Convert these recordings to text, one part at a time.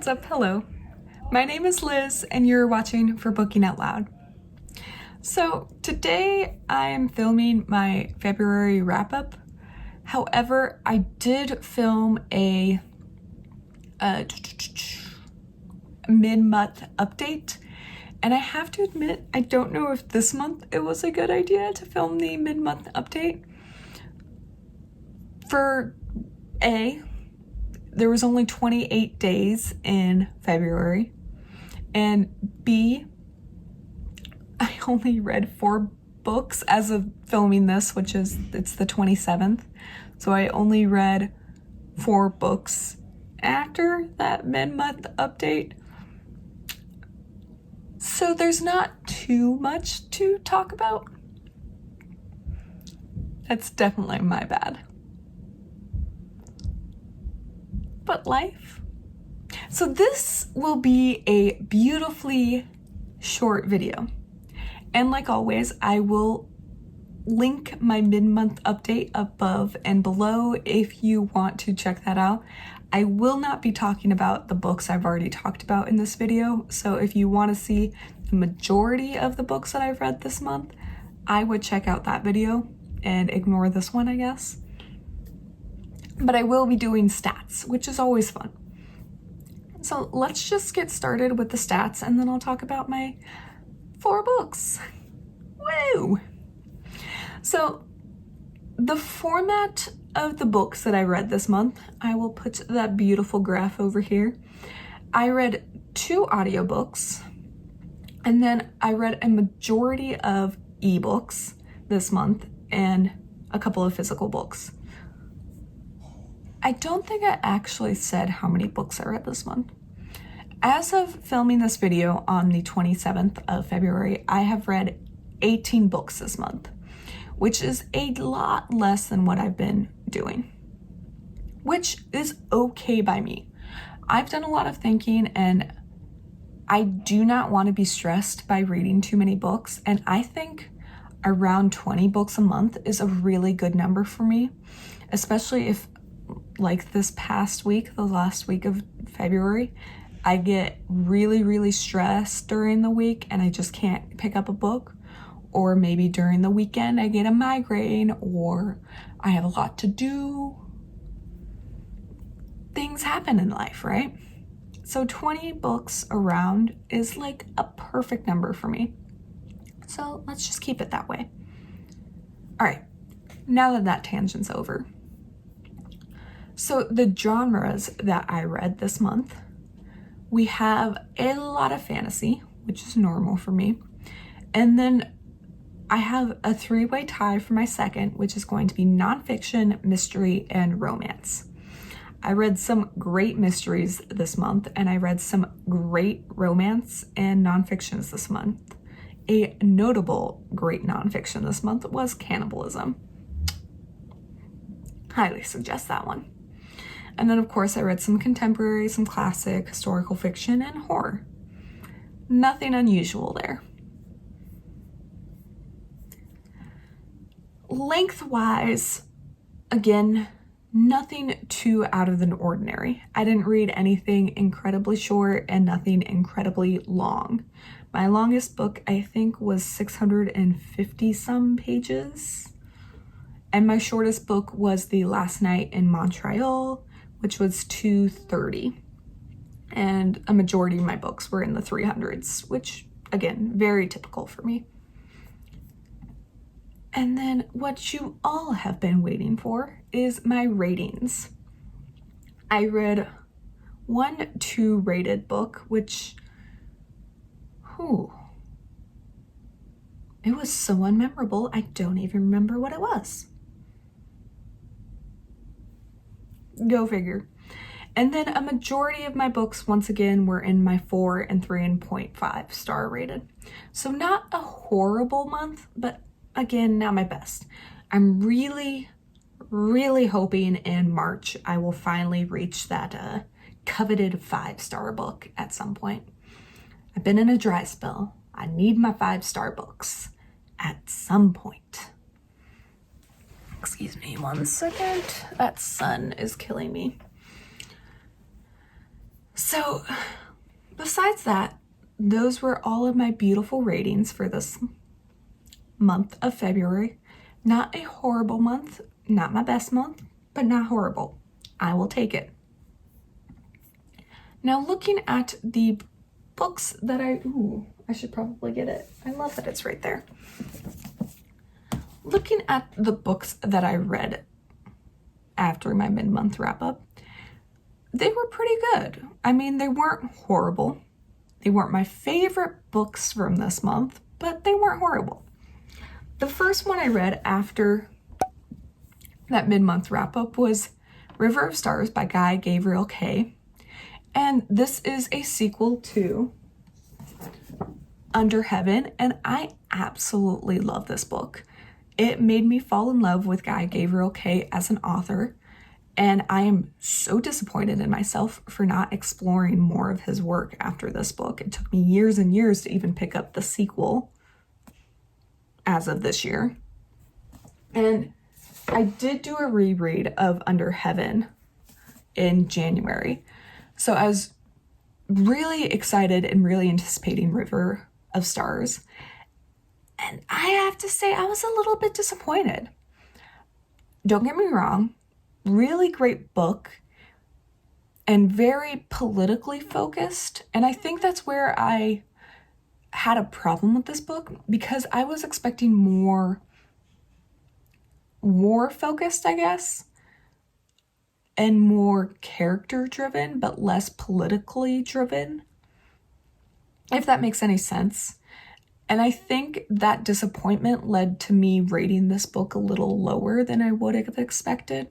What's up? Hello. My name is Liz and you're watching for Booking Out Loud. So today I am filming my February wrap-up. However, I did film a mid-month update, and I have to admit I don't know if this month it was a good idea to film the mid-month update. For A, there was only 28 days in February, and B, I only read 4 books as of filming this, it's the 27th, so I only read 4 books after that mid-month update. So there's not too much to talk about. That's definitely my bad. But life. So this will be a beautifully short video. And like always, I will link my mid-month update above and below if you want to check that out. I will not be talking about the books I've already talked about in this video. So if you want to see the majority of the books that I've read this month, I would check out that video and ignore this one, I guess. But I will be doing stats, which is always fun. So let's just get started with the stats and then I'll talk about my 4 books. Woo! So the format of the books that I read this month, I will put that beautiful graph over here. I read 2 audiobooks, and then I read a majority of ebooks this month and a couple of physical books. I don't think I actually said how many books I read this month. As of filming this video on the 27th of February, I have read 18 books this month, which is a lot less than what I've been doing, which is okay by me. I've done a lot of thinking and I do not want to be stressed by reading too many books, and I think around 20 books a month is a really good number for me, especially if, like this past week, the last week of February, I get really stressed during the week and I just can't pick up a book. Or maybe during the weekend I get a migraine or I have a lot to do. Things happen in life, right? So 20 books around is like a perfect number for me. So let's just keep it that way. All right, now that tangent's over. So the genres that I read this month, we have a lot of fantasy, which is normal for me. And then I have a 3-way tie for my second, which is going to be nonfiction, mystery, and romance. I read some great mysteries this month, and I read some great romance and nonfictions this month. A notable great nonfiction this month was Cannibalism. Highly suggest that one. And then, of course, I read some contemporary, some classic, historical fiction, and horror. Nothing unusual there. Lengthwise, again, nothing too out of the ordinary. I didn't read anything incredibly short and nothing incredibly long. My longest book, I think, was 650 some pages. And my shortest book was The Last Night in Montreal, which was 230. And a majority of my books were in the 300s, which, again, very typical for me. And then what you all have been waiting for is my ratings. I read 1 2-rated book, which, it was so unmemorable, I don't even remember what it was. Go figure. And then a majority of my books, once again, were in my 4 and 3.5 star rated. So not a horrible month, but again, not my best. I'm really hoping in March I will finally reach that coveted 5-star book at some point. I've been in a dry spell. I need my 5-star books at some point. Excuse me 1 second. That sun is killing me. So besides that, those were all of my beautiful ratings for this month of February. Not a horrible month, not my best month, but not horrible. I will take it. Now looking at the books that I should probably get it. I love that it's right there. Looking at the books that I read after my mid-month wrap-up, they were pretty good. I mean, they weren't horrible. They weren't my favorite books from this month, but they weren't horrible. The first one I read after that mid-month wrap-up was River of Stars by Gabriel K. And this is a sequel to Under Heaven, and I absolutely love this book. It made me fall in love with Gabriel K as an author, and I am so disappointed in myself for not exploring more of his work after this book. It took me years and years to even pick up the sequel as of this year. And I did do a reread of Under Heaven in January. So I was really excited and really anticipating River of Stars. And I have to say, I was a little bit disappointed. Don't get me wrong, really great book and very politically focused. And I think that's where I had a problem with this book, because I was expecting more war focused, I guess, and more character driven, but less politically driven, if that makes any sense. And I think that disappointment led to me rating this book a little lower than I would have expected.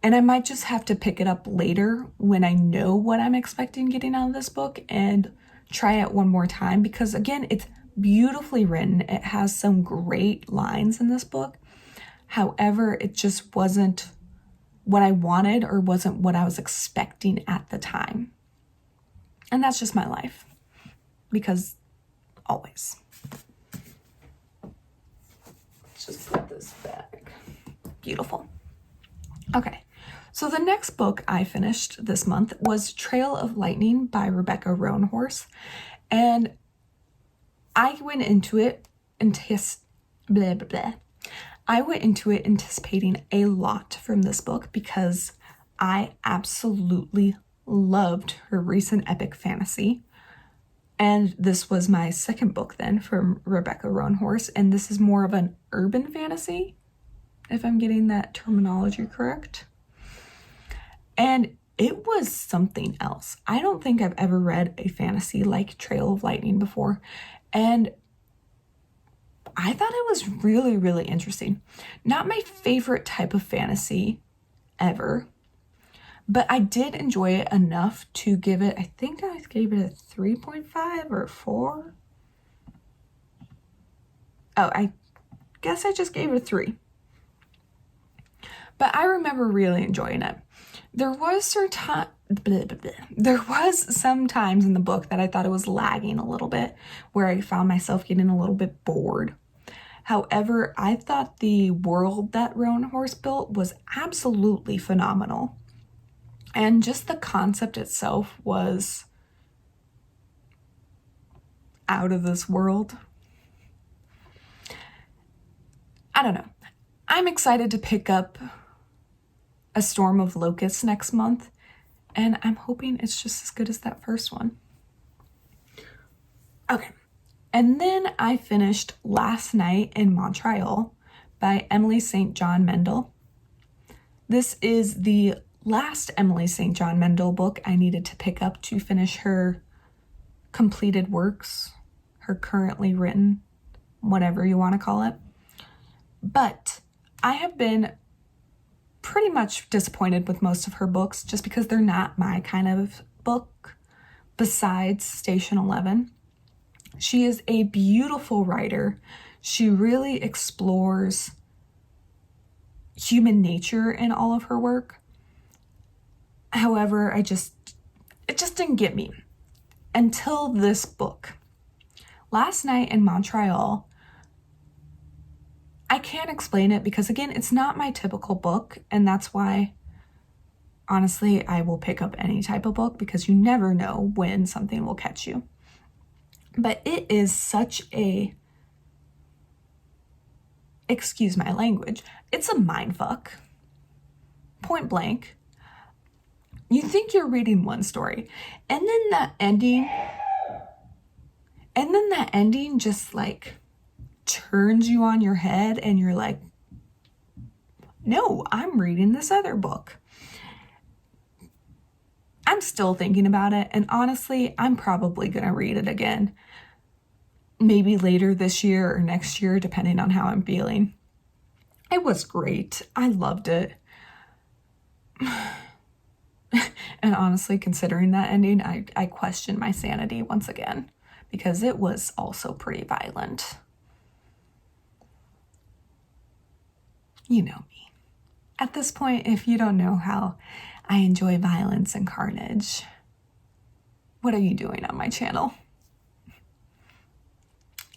And I might just have to pick it up later when I know what I'm expecting getting out of this book and try it one more time, because again, it's beautifully written. It has some great lines in this book. However, it just wasn't what I wanted or wasn't what I was expecting at the time. And that's just my life, because always. Let's just put this back. Beautiful. Okay, so the next book I finished this month was Trail of Lightning by Rebecca Roanhorse. And I went into it anticipating a lot from this book, because I absolutely loved her recent epic fantasy. And this was my second book then from Rebecca Roanhorse, and this is more of an urban fantasy, if I'm getting that terminology correct. And it was something else. I don't think I've ever read a fantasy like Trail of Lightning before, and I thought it was really, really interesting. Not my favorite type of fantasy ever, but I did enjoy it enough to give it, I think I gave it a 3.5 or 4. Oh, I guess I just gave it a 3. But I remember really enjoying it. There was some times in the book that I thought it was lagging a little bit, where I found myself getting a little bit bored. However, I thought the world that Roanhorse built was absolutely phenomenal. And just the concept itself was out of this world. I don't know. I'm excited to pick up A Storm of Locusts next month, and I'm hoping it's just as good as that first one. Okay. And then I finished Last Night in Montreal by Emily St. John Mandel. This is the last Emily St. John Mandel book I needed to pick up to finish her completed works, her currently written, whatever you want to call it. But I have been pretty much disappointed with most of her books, just because they're not my kind of book, besides Station 11. She is a beautiful writer. She really explores human nature in all of her work. However, it just didn't get me until this book. Last Night in Montreal, I can't explain it because, again, it's not my typical book, and that's why honestly, I will pick up any type of book because you never know when something will catch you. But it is such a, excuse my language, it's a mindfuck. Point blank. You think you're reading one story, and then that ending just like turns you on your head, and you're like, no, I'm reading this other book. I'm still thinking about it, and honestly, I'm probably gonna read it again. Maybe later this year or next year, depending on how I'm feeling. It was great. I loved it. And honestly, considering that ending, I question my sanity once again, because it was also pretty violent. You know me. At this point, if you don't know how I enjoy violence and carnage, what are you doing on my channel?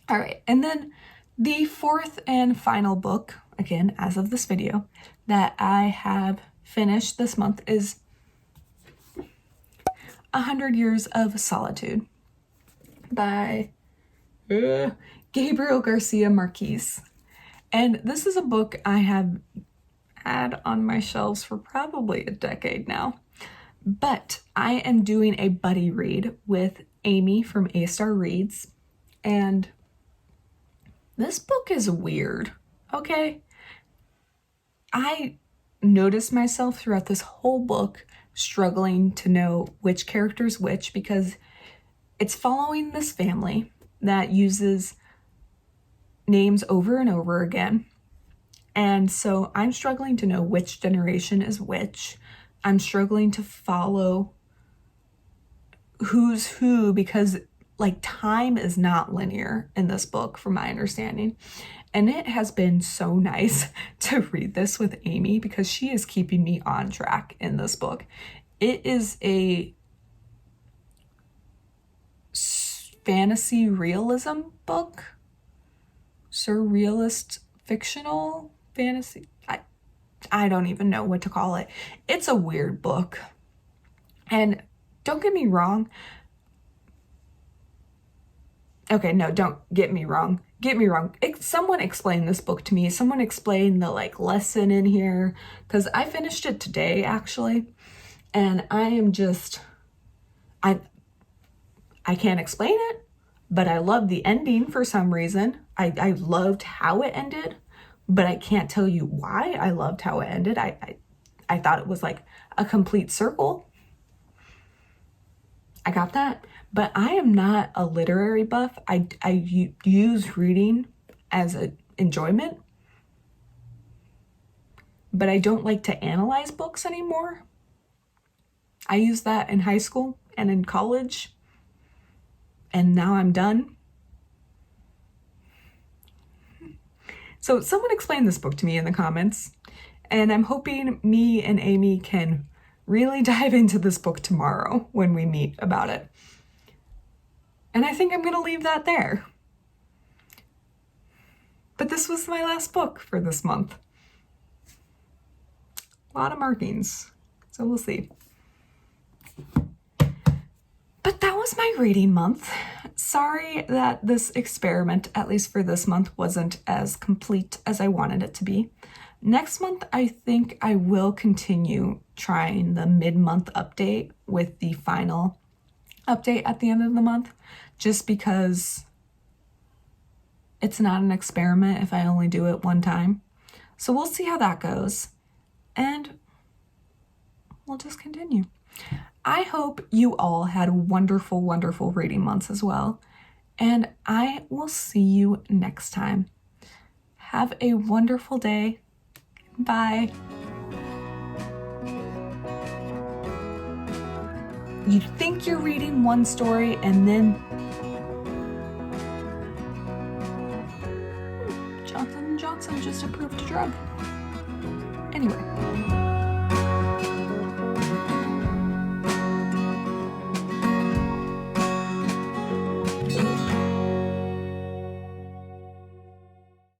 All right, and then the fourth and final book, again, as of this video, that I have finished this month is 100 Years of Solitude by Gabriel Garcia Marquez. And this is a book I have had on my shelves for probably a decade now. But I am doing a buddy read with Amy from A-Star Reads, and this book is weird, okay? I noticed myself throughout this whole book struggling to know which character's which, because it's following this family that uses names over and over again. And so I'm struggling to know which generation is which. I'm struggling to follow who's who, because like time is not linear in this book from my understanding. And it has been so nice to read this with Amy because she is keeping me on track in this book. It is a fantasy realism book, surrealist fictional fantasy. I don't even know what to call it. It's a weird book. And don't get me wrong. Okay, no, don't get me wrong. Get me wrong. Someone explain this book to me. Someone explain the like lesson in here, because I finished it today actually, and I am just, I can't explain it, but I love the ending for some reason. I loved how it ended, but I can't tell you why I loved how it ended. I thought it was like a complete circle. I got that. But I am not a literary buff. I use reading as an enjoyment, but I don't like to analyze books anymore. I used that in high school and in college, and now I'm done. So someone explain this book to me in the comments, and I'm hoping me and Amy can really dive into this book tomorrow when we meet about it. And I think I'm going to leave that there. But this was my last book for this month. A lot of markings, so we'll see. But that was my reading month. Sorry that this experiment, at least for this month, wasn't as complete as I wanted it to be. Next month, I think I will continue trying the mid-month update with the final update at the end of the month, just because it's not an experiment if I only do it one time. So we'll see how that goes, and we'll just continue. I hope you all had wonderful, wonderful reading months as well, and I will see you next time. Have a wonderful day. Bye. You think you're reading one story and then Johnson & Johnson just approved a drug. Anyway.